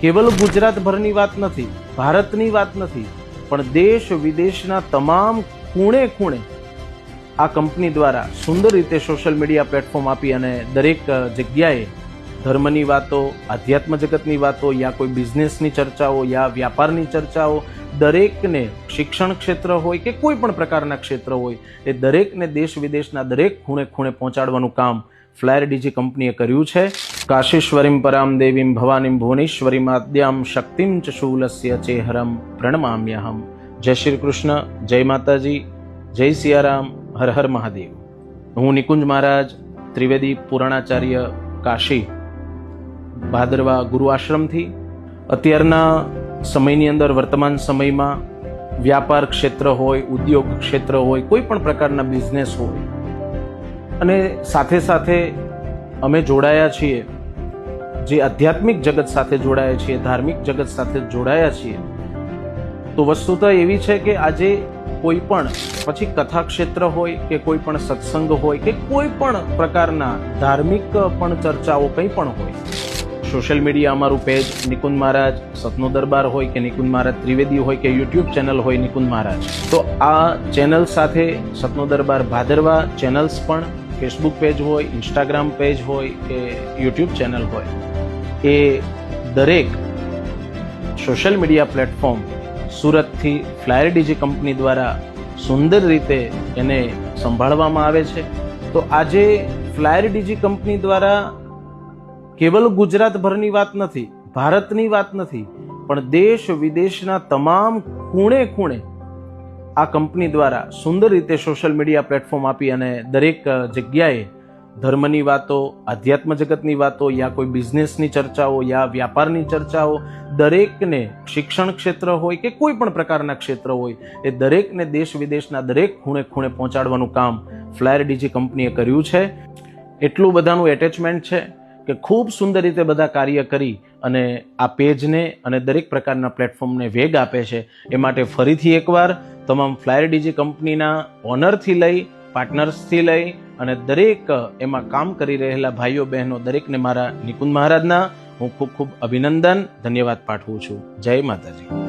કેવલ ગુજરાતભરની વાત નથી, ભારતની વાત નથી, પણ દેશ વિદેશના તમામ ખૂણે ખૂણે આ કંપની દ્વારા સુંદર રીતે સોશિયલ મીડિયા પ્લેટફોર્મ આપી અને દરેક જગ્યાએ ધર્મની વાતો, આધ્યાત્મ જગતની વાતો, યા કોઈ બિઝનેસની ચર્ચાઓ, યા વ્યાપારની ચર્ચાઓ, દરેકને શિક્ષણ ક્ષેત્ર હોય કે કોઈ પણ પ્રકારના ક્ષેત્ર હોય એ દરેકને દેશ વિદેશના દરેક ખૂણે ખૂણે પહોંચાડવાનું કામ ફ્લાયર ડીજી કંપનીએ કર્યું છે. કાશીશ્વરીમ પરામ દેવીમ ભવાનીમ ભુવનેશ્વરીમ આદ્યામ શક્તિમ ચ શૂલસ્ય ચેહરમ પ્રણમામ્યહમ. જય શ્રી કૃષ્ણ, જય માતાજી, જય સિયારામ, હર હર મહાદેવ. હું નિકુંજ મહારાજ, ત્રિવેદી પુરાણાચાર્ય, કાશી, ભાદરવા ગુરુ આશ્રમથી અત્યારના સમયની અંદર, વર્તમાન સમયમાં વ્યાપાર ક્ષેત્ર હોય, ઉદ્યોગ ક્ષેત્ર હોય, કોઈ પણ પ્રકારના બિઝનેસ હોય, અને સાથે સાથે અમે જોડાયા છીએ, જે આધ્યાત્મિક જગત સાથે જોડાયા છીએ, ધાર્મિક જગત સાથે જોડાયા છીએ, તો વસ્તુતા એવી છે કે આજે કોઈ પણ, પછી કથા ક્ષેત્ર હોય કે કોઈ પણ સત્સંગ હોય કે કોઈ પણ પ્રકારના ધાર્મિક પણ ચર્ચાઓ કંઈ પણ હોય, સોશિયલ મીડિયા અમારું પેજ નિકુંજ મહારાજ સતનો દરબાર હોય કે નિકુંજ મહારાજ ત્રિવેદી હોય કે યુટ્યુબ ચેનલ હોય નિકુંજ મહારાજ, તો આ ચેનલ સાથે સતનો દરબાર ભાદરવા ચેનલ્સ પણ, ફેસબુક પેજ હોય, ઇન્સ્ટાગ્રામ પેજ હોય કે યુટ્યુબ ચેનલ હોય, એ દરેક સોશિયલ મીડિયા પ્લેટફોર્મ સુરતથી ફ્લાયર ડીજી કંપની દ્વારા સુંદર રીતે એને સંભાળવામાં આવે છે. તો આજે ફ્લાયર ડીજી કંપની દ્વારા કેવલ ગુજરાતભરની વાત નથી, ભારતની વાત નથી, પણ દેશ વિદેશના તમામ ખૂણે ખૂણે આ કંપની દ્વારા સુંદર રીતે સોશિયલ મીડિયા પ્લેટફોર્મ આપી અને દરેક જગ્યાએ ધર્મની વાતો, આધ્યાત્મ જગતની વાતો, યા કોઈ બિઝનેસની ચર્ચાઓ, યા વ્યાપારની ચર્ચાઓ, દરેકને શિક્ષણ ક્ષેત્ર હોય કે કોઈ પણ પ્રકારના ક્ષેત્ર હોય એ દરેકને દેશ વિદેશના દરેક ખૂણે ખૂણે પહોંચાડવાનું કામ ફ્લાયર ડીજી કંપનીએ કર્યું છે. એટલું બધાનું એટેચમેન્ટ છે કે ખૂબ સુંદર રીતે બધા કાર્ય કરી અને આ પેજને અને દરેક પ્રકારના પ્લેટફોર્મને વેગ આપે છે. એ માટે ફરીથી એકવાર તમામ ફ્લાયર ડીજી કંપનીના ઓનરથી લઈ, પાર્ટનર્સથી લઈ અને દરેક એમાં કામ કરી રહેલા ભાઈઓ બહેનો દરેકને મારા નિકુંજ મહારાજના હું ખૂબ ખૂબ અભિનંદન, ધન્યવાદ પાઠવું છું. જય માતાજી.